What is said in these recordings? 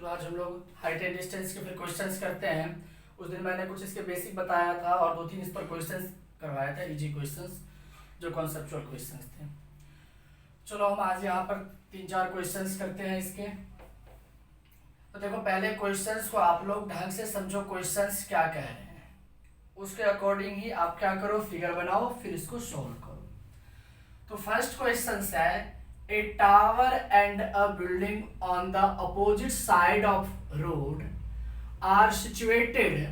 चलो आज हम लोग हाइट एंड डिस्टेंस के फिर क्वेश्चंस करते हैं। उस दिन मैंने कुछ इसके बेसिक बताया था और 2-3 इस पर क्वेश्चंस करवाया था, इजी क्वेश्चंस जो कॉन्सेप्चुअल क्वेश्चंस थे। चलो हम आज यहाँ पर 3-4 क्वेश्चंस करते हैं इसके। तो देखो पहले क्वेश्चंस को आप लोग ढंग से समझो, क्वेश्चंस क्या कह रहे हैं, उसके अकॉर्डिंग ही आप क्या करो, फिगर बनाओ, फिर इसको सोल्व करो। तो फर्स्ट क्वेश्चन है, a tower and a building on the opposite side of road are situated.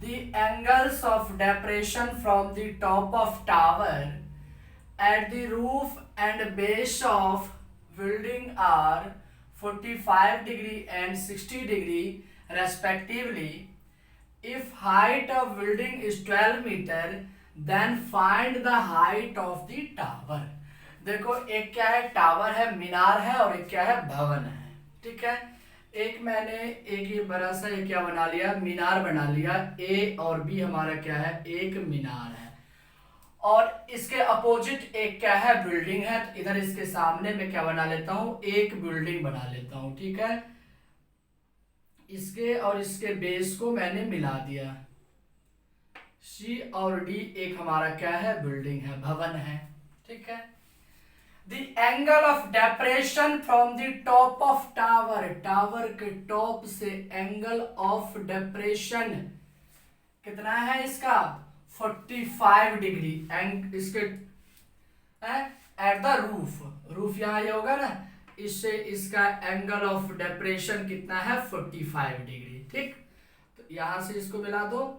The angles of depression from the top of tower at the roof and base of building are 45 degree and 60 degree respectively. If height of building is 12 meter, then find the height of the tower. देखो एक क्या है, tower है, मीनार है, और एक क्या है, भवन है। ठीक है, एक मैंने एक ये बड़ा सा ये क्या बना लिया, मीनार बना लिया। ए और बी हमारा क्या है, एक मीनार है, और इसके अपोजिट एक क्या है, बिल्डिंग है। तो इधर इसके सामने मैं क्या बना लेता हूं, एक बिल्डिंग बना लेता हूं। ठीक है, इसके और इसके बेस को मैंने मिला दिया। सी और डी एक हमारा क्या है, बिल्डिंग है, भवन है। ठीक है, The angle of depression from the top of tower, tower के टॉप से एंगल ऑफ डेप्रेशन कितना है इसका, 45 डिग्री। एंड इसके एट द रूफ, रूफ यहाँ ये होगा ना, इससे इसका एंगल ऑफ डेप्रेशन कितना है, 45 डिग्री। ठीक, तो यहां से इसको मिला दो,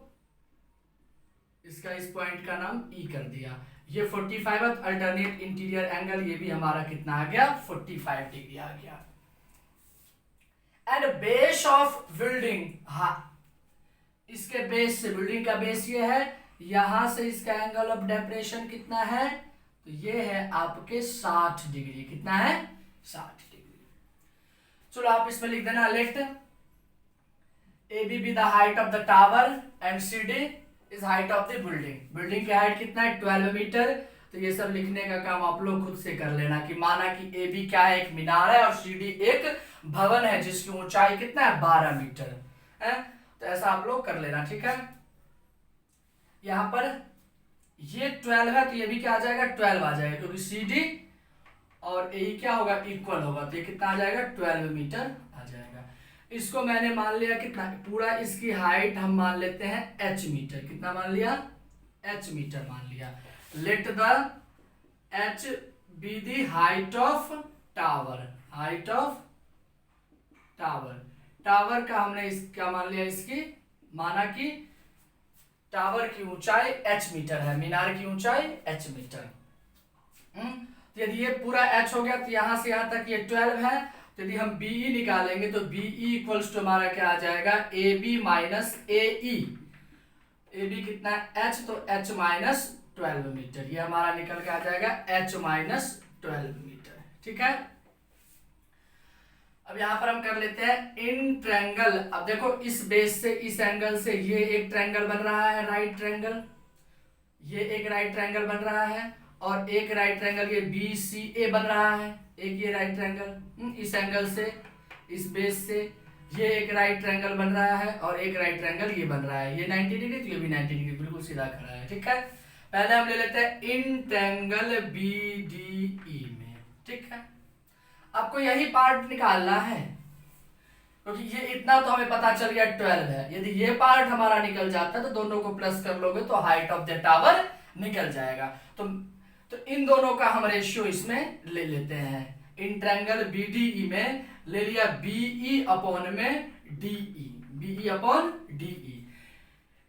इसका इस पॉइंट का नाम ई कर दिया। ये 45 अल्टरनेट इंटीरियर एंगल, ये भी हमारा कितना आ गया, 45 डिग्री आ गया। एंड बेस ऑफ बिल्डिंग, हाँ इसके बेस से, बिल्डिंग का बेस ये है, यहां से इसका एंगल ऑफ डेप्रेशन कितना है, तो ये है आपके 60 डिग्री। कितना है, 60 डिग्री। चलो आप इसमें लिख देना, let A B the height of the tower and C D is height of the building. Building की हाइट कितना है, 12 मीटर। तो ये सब लिखने का काम आप लोग खुद से कर लेना कि माना कि ए बी क्या है, एक मीनार है, और सी डी एक भवन है जिसकी ऊंचाई कितना है, 12 मीटर है। तो ऐसा आप लोग कर लेना। ठीक है, यहां पर ये 12 है तो ये भी क्या आ जाएगा, 12 आ जाएगा, क्योंकि सी डी और ए क्या होगा, इक्वल होगा। तो ये कितना आ जाएगा, 12 मीटर आ जाएगा। इसको मैंने मान लिया कितना, पूरा इसकी हाइट हम मान लेते हैं h मीटर। कितना मान लिया, h मीटर मान लिया। Let the h be the height of tower, height of tower. Tower का हमने क्या मान लिया, इसकी माना कि टावर की ऊंचाई h मीटर है, मीनार की ऊंचाई h मीटर। तो यदि ये पूरा h हो गया तो यहां से यहां तक ये 12 है। तो यदि हम BE निकालेंगे तो BE इक्वल्स टू हमारा क्या आ जाएगा, AB माइनस AE। AB कितना है, H, तो H माइनस 12 मीटर। ये हमारा निकल के आ जाएगा H माइनस 12 मीटर। ठीक है, अब यहां पर हम कर लेते हैं इन ट्रायंगल। अब देखो इस बेस से, इस एंगल से ये एक ट्रायंगल बन रहा है, राइट ट्रायंगल, ये एक राइट ट्रायंगल बन रहा है, और एक राइट ट्रायंगल ये BCA बन रहा है, एक ये राइट ट्रायंगल इस एंगल से, इस बेस से ये एक राइट ट्रायंगल बन रहा है, और एक राइट ट्रायंगल ये बन रहा है। ये 90 डिग्री, तो ये भी 90 डिग्री, बिल्कुल सीधा खड़ा है। ठीक है, पहले हम ले लेते हैं इन ट्रायंगल BDE में। ठीक है, आपको यही पार्ट निकालना है, क्योंकि ये इतना तो हमें पता चल गया 12 है। यदि ये पार्ट हमारा निकल जाता है तो दोनों को प्लस कर लोगे तो हाइट ऑफ द टावर निकल जाएगा। तो इन दोनों का हम रेशियो इसमें ले लेते हैं। इन ट्रायंगल BDE में ले लिया BE अपॉन में DE, BE अपॉन DE।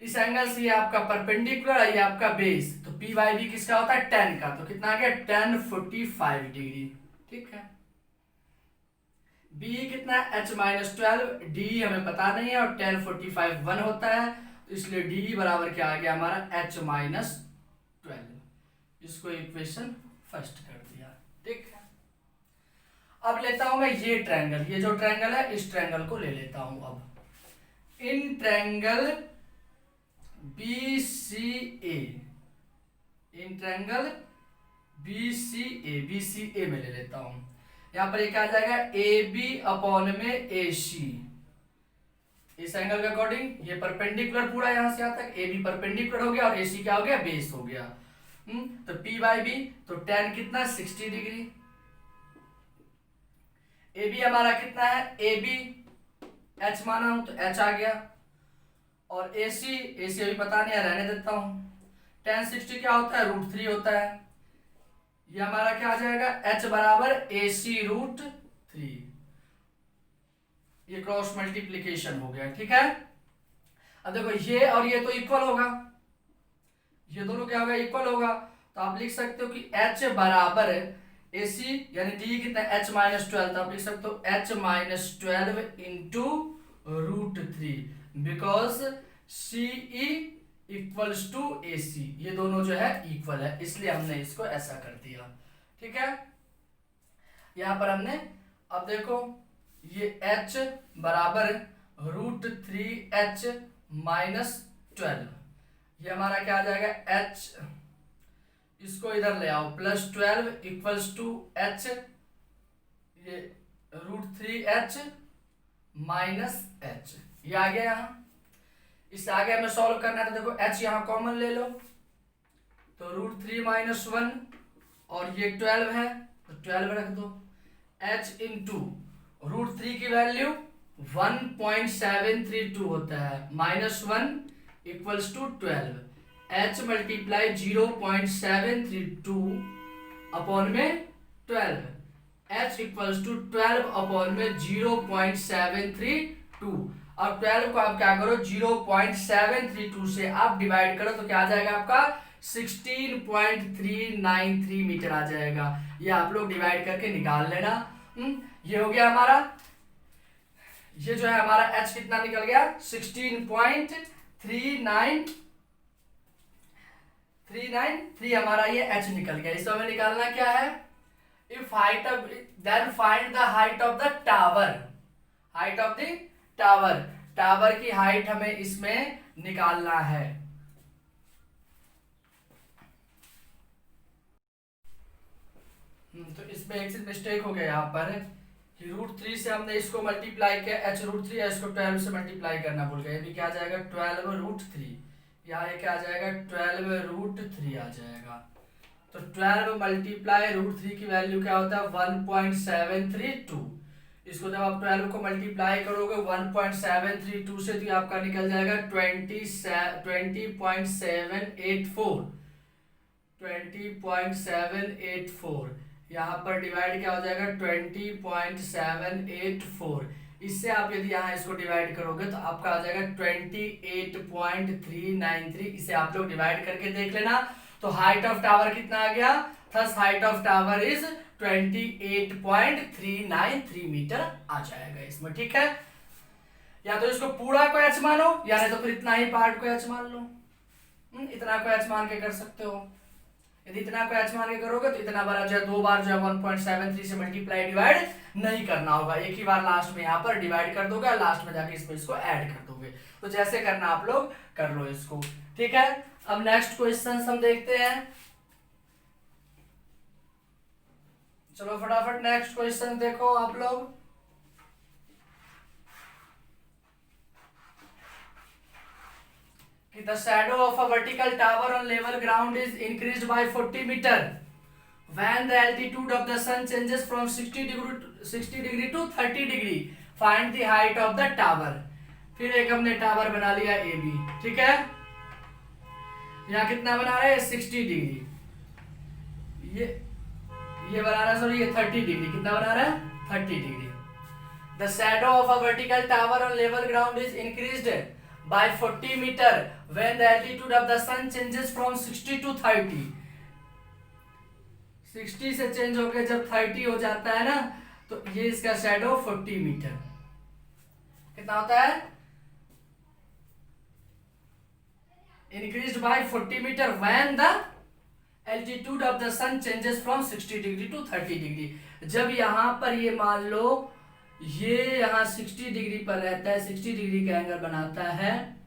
इस एंगल से ये आपका परपेंडिकुलर है, ये आपका बेस, तो PYB किसका होता है, 10 का। तो कितना आ गया, 10 45 डिग्री। ठीक है, BE कितना है, H माइनस 12, DE हमें पता नहीं है, और 10 45 1 होता है, तो इसलिए DE बराबर क्या आ गया हमारा, H माइनस 12। इसको इक्वेशन फर्स्ट कर दिया। ठीक है, अब लेता हूं मैं ये ट्रायंगल, ये जो ट्रायंगल है इस ट्रायंगल को ले लेता हूं। अब in triangle BCA, in triangle BCA में ले लेता हूं। यहाँ पर ये क्या आ जाएगा, ए बी अपॉन में ए सी। इस एंगल के अकॉर्डिंग ये परपेंडिकुलर पूरा यहां से यहां तक, ए बी परपेंडिकुलर हो गया और ए सी क्या हो गया, बेस हो गया। तो P बाई बी, तो tan कितना 60 डिग्री। ए बी हमारा कितना है, ए बी एच माना हूं तो एच आ गया, और ए सी अभी पता नहीं है, रहने देता हूं। tan 60 क्या होता है, √3 होता है। ये हमारा क्या आ जाएगा, h बराबर ए सी √3। ये क्रॉस मल्टीप्लीकेशन हो गया, ठीक है। अब देखो ये और ये तो इक्वल होगा, ये दोनों क्या होगा, इक्वल होगा। तो आप लिख सकते हो कि h बराबर ए सी यानी डी कितना, h माइनस 12, तो आप लिख सकते हो h minus 12 into √3, because C E equals to A C, ये दोनों जो है इक्वल है, इसलिए हमने इसको ऐसा कर दिया, ठीक है। यहां पर हमने, अब देखो ये h बराबर √3h माइनस 12, ये हमारा क्या आ जाएगा, h, इसको इधर ले आओ, +12 इक्वल्स टू h, ये √3h माइनस h, ये आ गया। यहाँ इससे आगे हमें सॉल्व करना है, तो देखो h यहाँ कॉमन ले लो, तो √3 माइनस 1 और ये 12 है तो 12 रख दो, h इंटू √3 की वैल्यू 1.732 होता है, -1 equals to 12, h multiply 0.732 upon में 12, h इक्वल्स टू 12 अपॉन में 0.732। अब 12 को आप क्या करो, 0.732 से आप डिवाइड करो तो क्या आ जाएगा आपका, 16.393 मीटर आ जाएगा। ये आप लोग डिवाइड करके निकाल लेना। ये हो गया हमारा, ये जो है हमारा h कितना निकल गया, 16.393 हमारा ये h निकल गया। इसमें हमें निकालना क्या है, if height of, then find the height of the tower, height of the tower, tower की हाइट हमें इसमें निकालना है। तो इसमें एक चीज मिस्टेक हो गया यहाँ पर कि √3 से हमने इसको मल्टीप्लाई किया, h √3 है, इसको 12 से मल्टीप्लाई करना भूल गए। अभी क्या आ जाएगा, 12√3, यहाँ ये क्या आ जाएगा, 12√3 आ जाएगा। तो 12 मल्टीप्लाई √3 की वैल्यू क्या होता है, 1.732। इसको जब आप 12 को मल्टीप्लाई करोगे 1.732 से तो आपका निकल जाएगा 20.784। यहाँ पर डिवाइड क्या हो जाएगा, 20.784। इससे आप यदि यहाँ इसको डिवाइड करोगे तो आपका आ जाएगा 28.393। इसे आप लोग डिवाइड करके देख लेना। तो हाइट ऑफ टावर कितना आ गया, thus height of tower is 28.393 metre आ जाएगा इसमें, ठीक है। या तो इसको पूरा को h मानो, या नहीं तो फिर इतना ही पार्ट को h मान लो। इतना को h मान के कर सकते हो। यदि इतना को h मान के करोगे तो इतना बार जो है, दो बार जो है 1.73 से मल्टीप्लाई डिवाइड नहीं करना होगा, एक ही बार लास्ट में यहाँ पर डिवाइड कर दोगे और लास्ट में जाके इसमें इसको ऐड कर दोगे। तो जैसे करना आप लोग कर लो इसको, ठीक है। अब नेक्स्ट क्वेश्चन हम देखते हैं, चलो फटाफट नेक्स्ट क्वेश्चन देखो आप लोग। The shadow of a vertical tower on level ground is increased by 40 meter when the altitude of the sun changes from 60 degree to 30 degree. Find the height of the tower. फिर एक हमने tower बना लिया A B, ठीक है। यहाँ कितना बना रहे हैं, 60 डिग्री, ये बना रहा है, सॉरी ये 30 डिग्री, कितना बना रहा है, 30 degree. The shadow of a vertical tower on level ground is increased by 40 meter when the altitude of the sun changes from 60 to 30। 60 से चेंज होकर जब 30 हो जाता है ना, तो ये इसका शैडो 40 मीटर कितना होता है, increased by 40 meter when the altitude of the sun changes from 60 degree to 30 degree। जब यहाँ पर ये मान लो ये यहाँ 60 डिग्री पर रहता है, 60 डिग्री का एंगल बनाता है,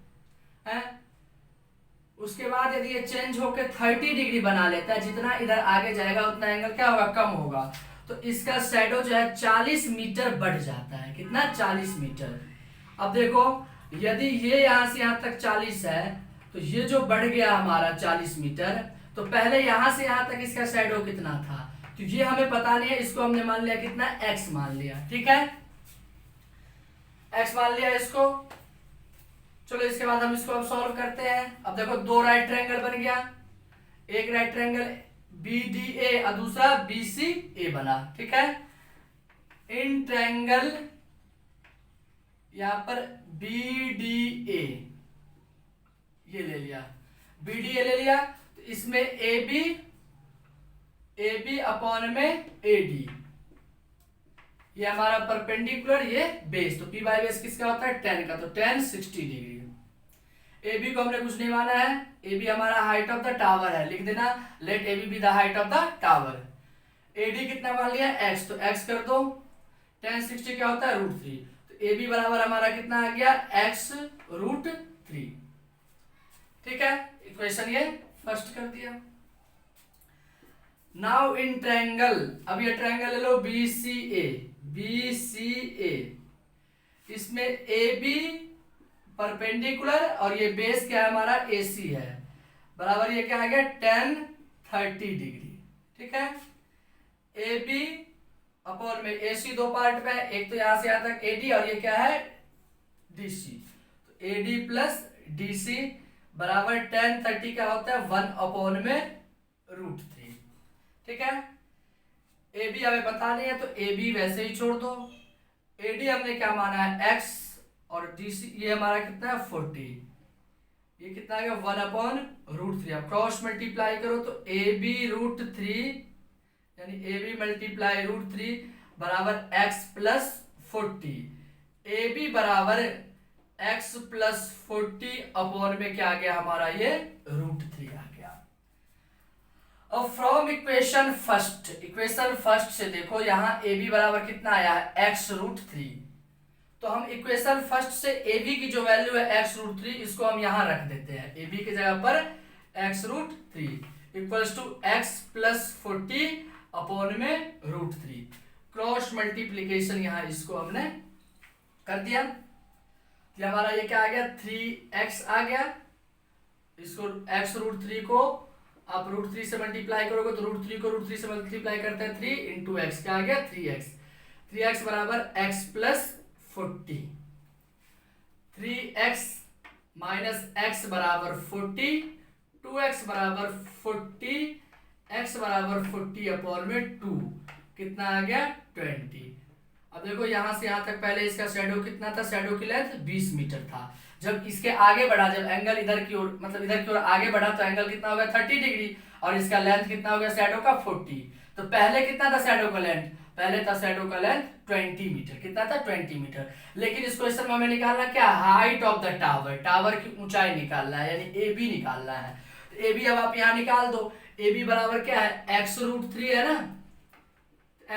उसके बाद यदि ये चेंज होकर 30 डिग्री बना लेता है, जितना इधर आगे जाएगा उतना एंगल क्या होगा, कम होगा। तो इसका शैडो जो है 40 मीटर बढ़ जाता है। कितना? 40 मीटर। अब देखो, यदि ये यहां से यहां तक 40 है, तो ये जो बढ़ गया हमारा 40 मीटर, तो पहले यहां से यहां तक इसका शैडो कितना था, तो ये हमें पता नहीं है, इसको हमने मान लिया कितना, x मान लिया। ठीक है, x मान लिया इसको। चलो इसके बाद हम इसको अब सॉल्व करते हैं। अब देखो, दो राइट ट्रायंगल बन गया, एक राइट ट्रायंगल BDA और दूसरा BCA बना। ठीक है, इन ट्रायंगल यहां पर BDA ये ले लिया, BDA ले लिया, तो इसमें AB अपॉन में AD, ये हमारा परपेंडिकुलर, ये बेस, तो P बाई बेस किसका होता है, 10 का, तो 10 60 डिग्री। AB को हमने कुछ नहीं माना है, AB हमारा हाइट ऑफ द टावर है, लिख देना let AB be the height of the tower. AD कितना मान लिया, x, तो x कर दो, 10 60 क्या होता है, √3, तो AB बराबर हमारा कितना आ गया, x √3। ठीक है, इक्वेशन ये फर्स्ट कर दिया। नाउ इन ट्रायंगल, अब ये ट्रायंगल ले लो BCA, इसमें AB परपेंडिकुलर और ये बेस क्या है हमारा, AC है, बराबर ये क्या आ गया, 10 30 डिग्री। ठीक है, AB अपॉन में AC दो पार्ट में, एक तो यहां से यहां तक AD और ये क्या है, DC, तो AD प्लस DC बराबर 10 30 क्या होता है, 1 अपॉन में √3। ठीक है, AB हमें पता नहीं है, तो AB वैसे ही छोड़ दो। AD हमने क्या माना है, x, और DC ये हमारा कितना है, 40, ये कितना आ गया, 1 अपॉन √3। अब क्रॉस मल्टीप्लाई करो, तो AB √3 यानी AB मल्टीप्लाई √3 बराबर x प्लस 40, AB बराबर x प्लस 40 अपॉन में क्या आ गया हमारा, ये √3 आ गया। अब फ्रॉम इक्वेशन फर्स्ट से देखो, यहाँ AB बराबर कितना आया है, x √3, तो हम इक्वेशन फर्स्ट से AB की जो वैल्यू है x √3, इसको हम यहां रख देते हैं, AB की जगह पर x √3 equals to x plus 40 upon में √3, क्रॉस मल्टीप्लीकेशन यहाँ इसको हमने कर दिया, तो हमारा ये क्या आ गया, 3x आ गया। इसको x √3 को आप √3 से मल्टीप्लाई करोगे, तो √3 को √3 से मल्टीप्लाई करते हैं, 3 इंटू एक्स क्या आ गया, 3x बराबर x plus 40, 3x minus x बराबर 40, 2x बराबर 40, x बराबर 40 अपॉन में 2, कितना आ गया, 20। अब देखो यहां से यहां तक पहले इसका शैडो कितना था, शैडो की लेंथ 20 मीटर था। जब इसके आगे बढ़ा, जब एंगल इधर की ओर, मतलब इधर की ओर आगे बढ़ा, तो एंगल कितना हो गया, 30 डिग्री, और इसका लेंथ कितना हो गया शैडो का, 40। तो पहले कितना था शैडो का लेंथ, पहले था शैडो का लेंथ 20 मीटर, कितना था, 20 मीटर। लेकिन इस क्वेश्चन में हमें निकालना क्या, height of the tower, tower की ऊंचाई निकालना है, यानी AB निकालना है। तो AB अब आप यहाँ निकाल दो, AB बराबर क्या है, x √3 है ना,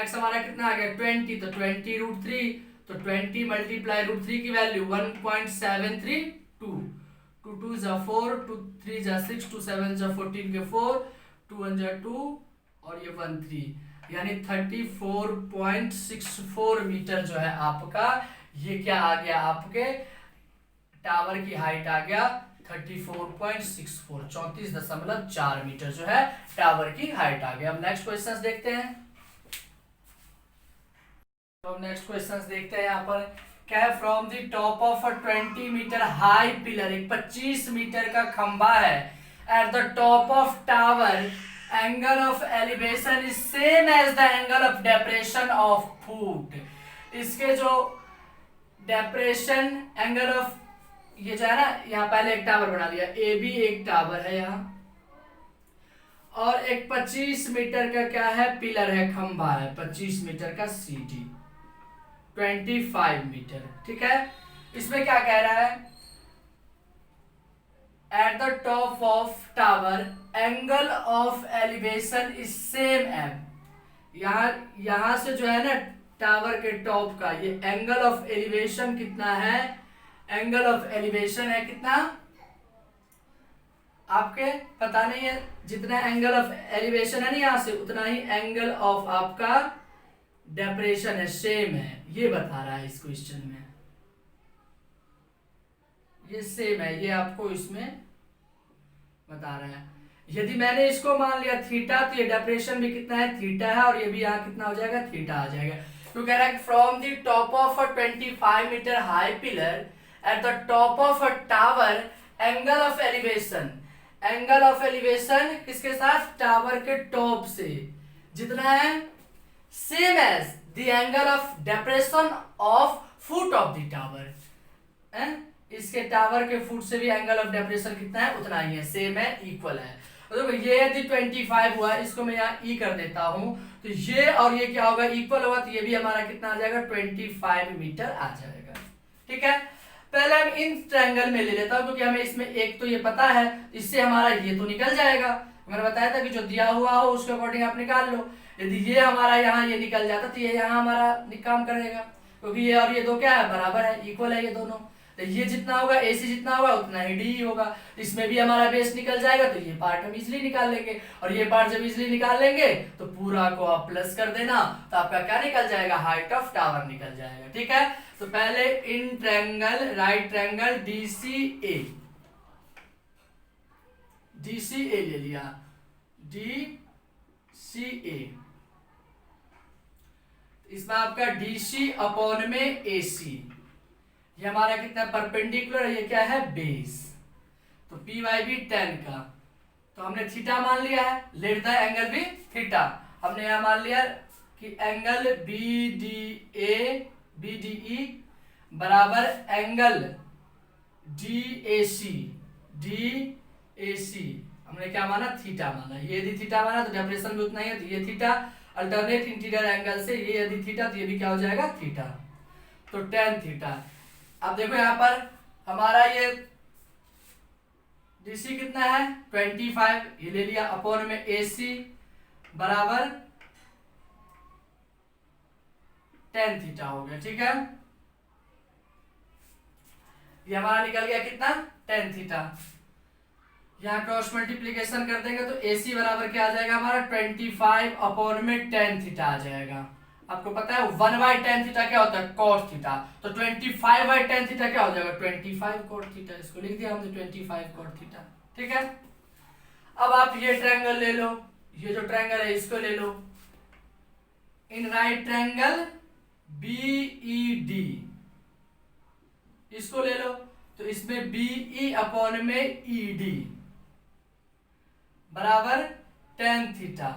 x हमारा कितना आ गया, 20, तो 20 √3, तो 20 मल्टीप्लाई √3 की वैल्यू 1.732, 2 2 जा 4, 2 3 जा 6, 2 7 जा 14 के 4, 2 1 जा 2 और ये 1 3, यानी 34.64 मीटर जो है आपका, ये क्या आ गया, आपके टावर की हाइट आ गया 34.64, 34.4 मीटर जो है टावर की हाइट आ गया। अब नेक्स्ट क्वेश्चन देखते हैं। तो नेक्स्ट क्वेश्चन देखते हैं, यहाँ पर क्या है, from the top of a 20 metre high pillar, एक 25 मीटर का खंबा है, at the top of tower angle of elevation is same as the angle of depression of foot. इसके जो डेप्रेशन एंगल ऑफ, ये जो है ना, यहाँ पहले एक टावर बना दिया, AB एक टावर है यहाँ, और एक 25 मीटर का क्या है, पिलर है, खंबा है, 25 मीटर का CD 25 मीटर। ठीक है, इसमें क्या कह रहा है, at the top of tower angle of elevation is same M. यहां से जो है ना, टावर के टॉप का ये एंगल ऑफ एलिवेशन कितना है, एंगल ऑफ एलिवेशन है कितना, आपके पता नहीं है, जितना एंगल ऑफ एलिवेशन है ना यहाँ से, उतना ही एंगल ऑफ आपका डेप्रेशन है, सेम है, ये बता रहा है इस क्वेश्चन में, ये सेम है, ये आपको इसमें बता रहा है। यदि मैंने इसको मान लिया थीटा, तो ये डेप्रेशन भी कितना है, थीटा है, और ये भी यहाँ कितना हो जाएगा, थीटा आ जाएगा। तो कह रहा है from the top of a 25 metre high pillar at the top of a tower angle of elevation, angle of elevation किसके साथ, टावर के टॉप से जितना है, same as the angle of depression of foot of the tower, इसके tower के foot से भी एंगल ऑफ डेप्रेशन कितना है, उतना ही है, सेम है, इक्वल है। तो ये यदि 25 हुआ, इसको मैं यहाँ ई कर देता हूं, तो ये और ये क्या होगा, इक्वल होगा, तो ये भी हमारा कितना आ जाएगा, 25 मीटर आ जाएगा। ठीक है, पहले हम इन ट्रायंगल में ले लेता हूं, क्योंकि हमें इसमें एक तो ये पता है, इससे हमारा ये तो निकल जाएगा। मैंने बताया था कि जो दिया हुआ हो उसके अकॉर्डिंग आप निकाल लो। यदि ये हमारा यहाँ ये निकल जाता, तो ये यहाँ हमारा काम करेगा, क्योंकि ये और ये दो क्या है, बराबर है, इक्वल है ये दोनों। तो ये जितना होगा, AC जितना होगा उतना ही D होगा। इसमें भी हमारा बेस निकल जाएगा, तो ये पार्ट हम इजिली निकाल लेंगे, और ये पार्ट जब इजिली निकाल लेंगे तो पूरा को आप प्लस कर देना, तो आपका क्या निकल जाएगा, हाइट ऑफ टावर निकल जाएगा। ठीक है, तो पहले in triangle, right triangle DCA, DCA ले लिया, DCA, इसमें आपका DC अपॉन में AC, ये हमारा कितना परपेंडिकुलर है, ये क्या है, बेस, तो PYB 10 का, तो हमने थीटा मान लिया है, लेट द एंगल भी थीटा, हमने यहां मान लिया कि एंगल BDE बराबर एंगल DAC, हमने क्या माना, थीटा माना। ये यदि थीटा माना तो डेप्रेशन भी उतना ही है, तो ये थीटा अल्टरनेट इंटीरियर एंगल से, ये यदि थीटा तो ये भी क्या हो जाएगा, थीटा, तो tan थीटा। अब देखो यहाँ पर हमारा ये DC कितना है, 25, ये ले लिया, अपॉन में AC बराबर tan थीटा हो गया। ठीक है, ये हमारा निकल गया कितना, tan थीटा। यहाँ क्रॉस मल्टीप्लीकेशन कर देंगे तो AC बराबर क्या आ जाएगा हमारा, 25 अपॉन में tan थीटा आ जाएगा। आपको पता है 1/tan थीटा क्या होता है, cos थीटा, तो 25/tan थीटा क्या हो जाएगा, 25 cos थीटा, इसको लिख दिया हमने 25 cos थीटा। ठीक है, अब आप ये ट्रायंगल ले लो, ये जो ट्रायंगल है इसको ले लो, इन राइट ट्रायंगल BED, इसको ले लो, तो इसमें BE अपॉन में ED बराबर tan थीटा,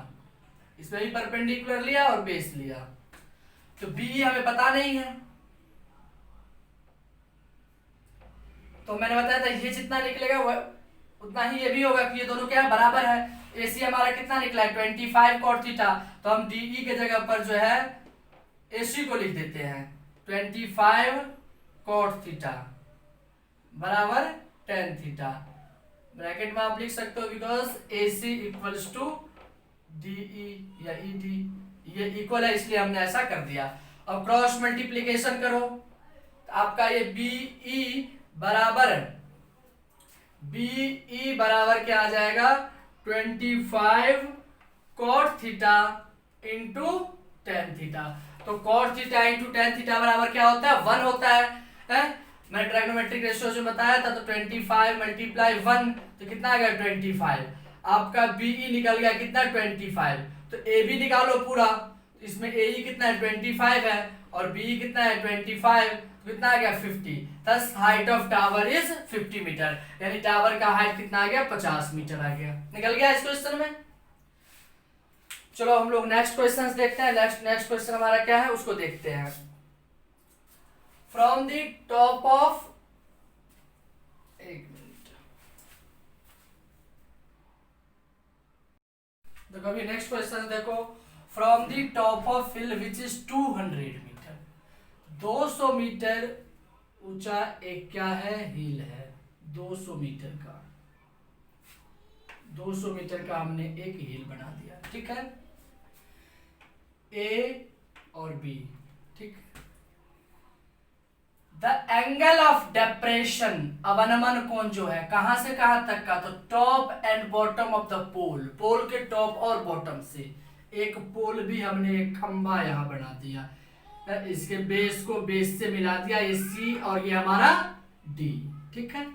इसमें भी परपेंडिकुलर लिया और बेस लिया, तो BE हमें पता नहीं है, तो मैंने बताया था ये जितना निकलेगा उतना ही ये भी होगा, कि ये दोनों क्या है, बराबर है। AC हमारा कितना निकला है, 25 cot थीटा, तो हम DE के जगह पर जो है AC को लिख देते हैं, 25 cot थीटा बराबर tan थीटा, ब्रैकेट में आप लिख सकते हो, because AC equals to DE या ED, ये इक्वल है इसलिए हमने ऐसा कर दिया। अब क्रॉस मल्टीप्लीकेशन करो, तो आपका ये BE बराबर क्या आ जाएगा, 25 cot theta into tan theta, तो cot theta into tan theta बराबर क्या होता है, 1 होता है? मैं ट्राइगोनोमेट्रिक रेशियो से बताया था, तो 25 मल्टीप्लाई 1 तो कितना आ गया, 25। आपका BE निकल गया कितना, 25, तो AB निकालो पूरा, इसमें AE कितना है, 25 है, और BE कितना है, 25, तो कितना आ गया, 50। Thus height of tower is 50 metre, यानी टावर का हाइट कितना आ गया, 50 मीटर आ गया, निकल गया इस क्वेश्चन में। चलो हम लोग नेक्स्ट क्वेश्चन देखते हैं। नेक्स्ट क्वेश्चन हमारा क्या है उसको देखते हैं। फ्रॉम द टॉप ऑफ, एक मिनट, देखो अभी नेक्स्ट क्वेश्चन देखो, from the top of hill which is 200 metre, 200 metre ऊंचा एक क्या है, हिल है, 200 मीटर का, 200 मीटर का हमने एक हिल बना दिया। ठीक है, A और B, ठीक। द एंगल ऑफ डेप्रेशन, अवनमन कोण जो है कहां से कहां तक का, तो top and bottom of the pole, pole के टॉप और बॉटम से एक पोल भी हमने एक खंभा यहाँ बना दिया, इसके बेस को बेस से मिला दिया, ये सी और ये हमारा डी। ठीक है,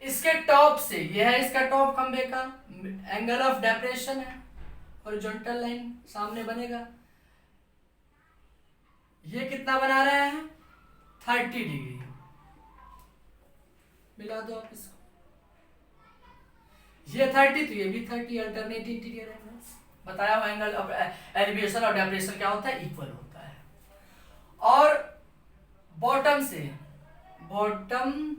इसके टॉप से, ये है इसका टॉप खंबे का, एंगल ऑफ डेप्रेशन है, हॉरिजॉन्टल लाइन सामने बनेगा। ये कितना बना रहे हैं 30 डिग्री, मिला दो आप इसको, ये 30 तो ये भी 30, अल्टरनेट इंटीरियर एंगल्स। बताया हुआ एंगल ऑफ एलिवेशन और डेप्रेशन क्या होता है, इक्वल होता है। और बॉटम से, बॉटम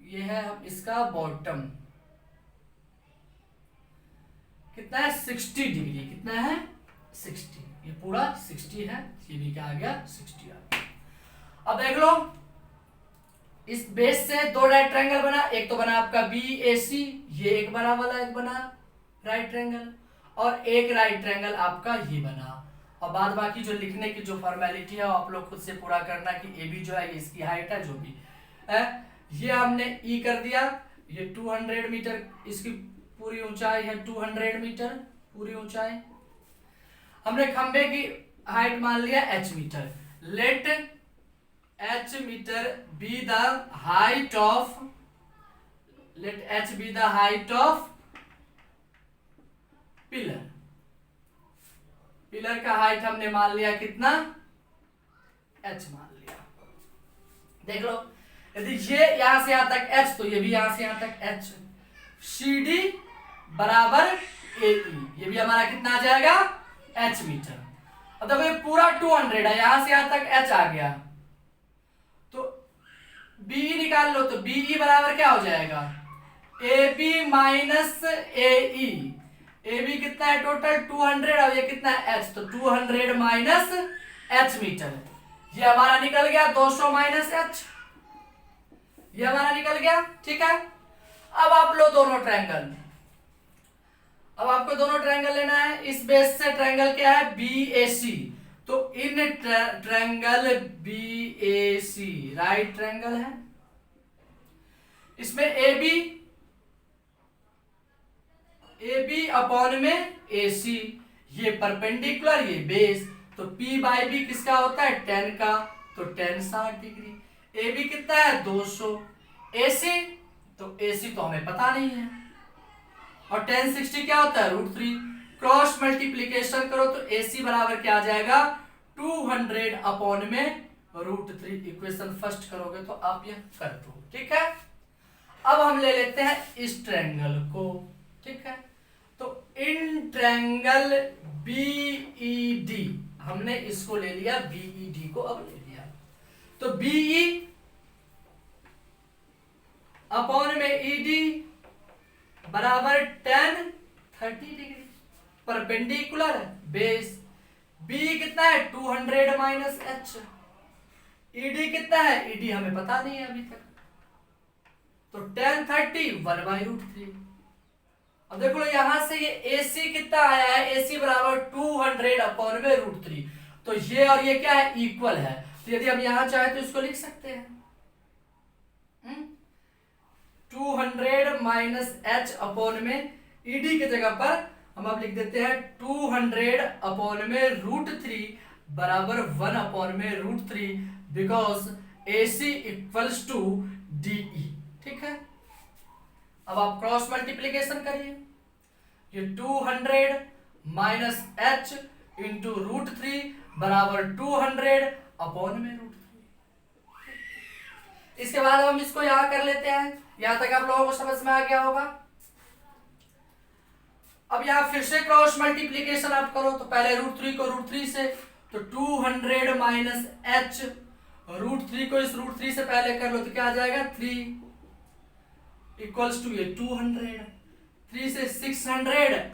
ये है इसका बॉटम कितना है 60 डिग्री, कितना है 60, ये पूरा 60 है, ये भी क्या आ गया 60 आ गया। अब देख लो, इस बेस से दो राइट ट्रायंगल बना, एक तो बना आपका BAC, ये एक बड़ा वाला एक बना राइट ट्रायंगल, और एक राइट ट्रायंगल आपका ये बना। और बाद बाकी जो लिखने की जो फॉर्मेलिटी है वो आप लोग खुद से पूरा करना कि AB जो है इसकी हाइट है, जो भी है ये हमने E कर दिया, ये 200 मीटर इसकी पूरी ऊंचाई है, 200 मीटर पूरी ऊंचाई। हमने खंबे की हाइट मान लिया h metre. Let h metre be the height of, let h be the height of pillar. Pillar का हाइट हमने मान लिया कितना, h मान लिया। देख लो, यदि ये यहां से यहां तक h, तो ये भी यहां से यहां तक h। CD बराबर AE, ये भी हमारा कितना आ जाएगा h मीटर। अब देखो ये पूरा 200 है, यहां से यहां तक h आ गया, तो BE निकाल लो, तो BE बराबर क्या हो जाएगा AB माइनस AE। AB कितना है टोटल 200, और ये कितना है h, तो 200 माइनस h मीटर, ये हमारा निकल गया 200 माइनस h, ये हमारा निकल गया। ठीक है, अब आप लो दोनों ट्रायंगल, अब आपको दोनों ट्रायंगल लेना है। इस बेस से ट्रायंगल क्या है BAC, तो in triangle BAC right triangle है, इसमें AB अपॉन में AC, ये परपेंडिकुलर ये बेस, तो P बाई B किसका होता है 10 का, तो 10 60 डिग्री। AB कितना है 200, AC तो AC तो हमें पता नहीं है, और 10 60 क्या होता है √3, क्रॉस मल्टीप्लीकेशन करो तो AC बराबर क्या आ जाएगा 200 अपॉन में √3। इक्वेशन फर्स्ट करोगे तो आप यह कर दो। ठीक है, अब हम ले लेते हैं इस ट्रायंगल को। ठीक है, तो इन ट्रायंगल BED, हमने इसको ले लिया BED को, अब ले लिया, तो BE अपॉन में ED बराबर 10 30 डिग्री, परपेंडिकुलर बेस। B कितना है 200 माइनस h, ED कितना है, ED हमें पता नहीं है अभी तक, तो 10 30 1/√3। अब देखो यहां से ये AC कितना आया है, AC बराबर 200 अपॉन में √3, तो ये और ये क्या है इक्वल है, तो यदि हम यहां चाहे तो इसको लिख सकते हैं 200 माइनस h अपॉन में ED की जगह पर हम अब लिख देते हैं 200 अपॉन में √3 बराबर 1 अपॉन में √3, because AC equals to DE। ठीक है, अब आप क्रॉस मल्टीप्लीकेशन करिए, ये 200 माइनस h इंटू √3 बराबर 200 अपॉन में √3। इसके बाद हम इसको यहां कर लेते हैं, यहां तक आप लोगों को समझ में आ गया होगा। अब यहां फिर से क्रॉस मल्टीप्लीकेशन आप करो, तो पहले √3 को √3 से, तो 200 माइनस h, √3 को इस √3 से पहले कर लो तो क्या आ जाएगा 3 इक्वल्स टू ये 200, 3 से 600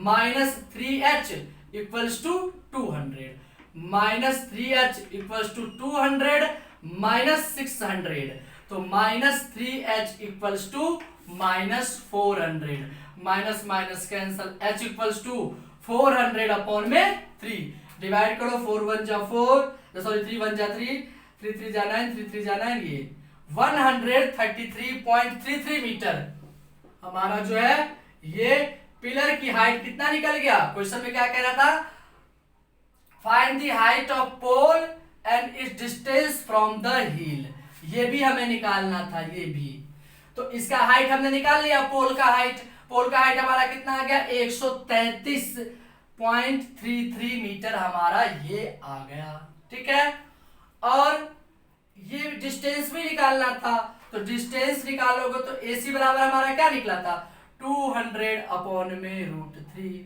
minus 3h equals to 200, minus 3h equals to 200 minus 600, तो minus 3h equals to minus 400, minus minus cancel, h equals to 400 upon में 3, डिवाइड करो 4 1 जा 4, सॉरी 3 1 जा 3, 3 3 जा 9, 3 3 जा 9, ये 133.33 मीटर हमारा जो है ये पिलर की हाइट कितना निकल गया, क्वेश्चन में क्या कह रहा था, find the height of pole and its distance from the hill, ये भी हमें निकालना था, ये भी। तो इसका हाइट हमने निकाल लिया, पोल का हाइट हमारा कितना आ गया 133.33 मीटर हमारा ये आ गया, ठीक है। और ये डिस्टेंस भी निकालना था, तो डिस्टेंस निकालोगे तो AC बराबर हमारा क्या निकला था 200/√3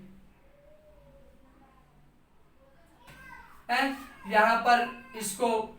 है। यहां पर इसको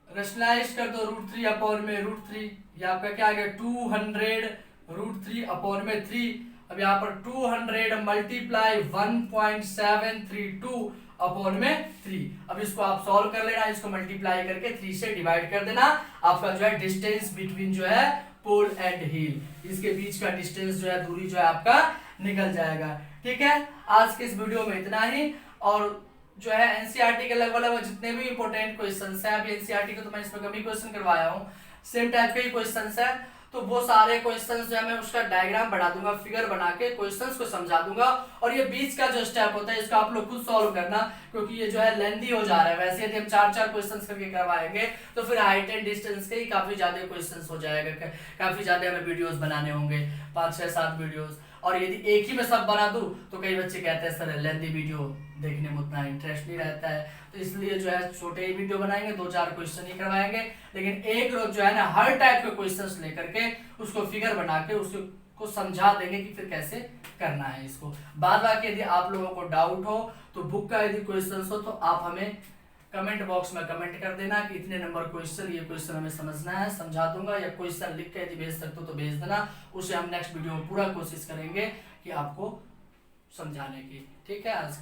रेशनलाइज कर दो, √3/√3, ये आपका क्या आ गया 200√3/3। अब यहाँ पर 200 मल्टीप्लाई 1.732/3। अब इसको आप सॉल्व कर लेना, इसको मल्टीप्लाई करके 3 से डिवाइड कर देना, आपका जो है डिस्टेंस बिटवीन जो है पोल एंड हिल, इसके बीच का डिस्टेंस जो है, दूरी जो है आपका निकल जाएगा, ठीक है। आज के इस वीडियो में इतना ही। और जो है एनसीईआरटी के लगभग जितने भी इंपॉर्टेंट क्वेश्चंस हैं, अभी एनसीईआरटी के तो मैं इसमें कम ही क्वेश्चन करवाया हूँ, सेम टाइप के ही क्वेश्चंस हैं, तो वो सारे क्वेश्चंस जो है मैं उसका डायग्राम बना दूंगा, फिगर बना के क्वेश्चंस को समझा दूंगा। और ये बीच का जो स्टेप होता है इसको आप लोग खुद सॉल्व करना, क्योंकि ये जो है लेंथी हो जा रहा है। वैसे यदि हम 4-4 क्वेश्चंस करके करवाएंगे तो फिर हाइट एंड डिस्टेंस के ही काफी ज्यादा क्वेश्चंस हो जाएगा, काफी ज्यादा हमें वीडियोस बनाने होंगे, 5-6-7 वीडियोस। और यदि एक ही में सब बना दूं तो कई बच्चे कहते हैं सर लेंथी वीडियो देखने में उतना इंटरेस्ट नहीं रहता है, तो इसलिए जो है छोटे ही वीडियो बनाएंगे, 2-4 क्वेश्चन ही करवाएंगे, लेकिन एक रोज जो है ना हर टाइप के क्वेश्चंस लेकर के उसको फिगर बना के उसको समझा देंगे कि फिर कैसे करना है इसको। बाद बाकी यदि आप लोगों को डाउट हो तो बुक का यदि क्वेश्चन हो तो आप हमें कमेंट बॉक्स में कमेंट कर देना कि इतने नंबर क्वेश्चन, ये क्वेश्चन हमें समझना है, समझा दूंगा, या क्वेश्चन लिख के यदि भेज सकते हो तो भेज देना, उसे हम नेक्स्ट वीडियो में पूरा कोशिश करेंगे कि आपको समझाने की, ठीक है। आज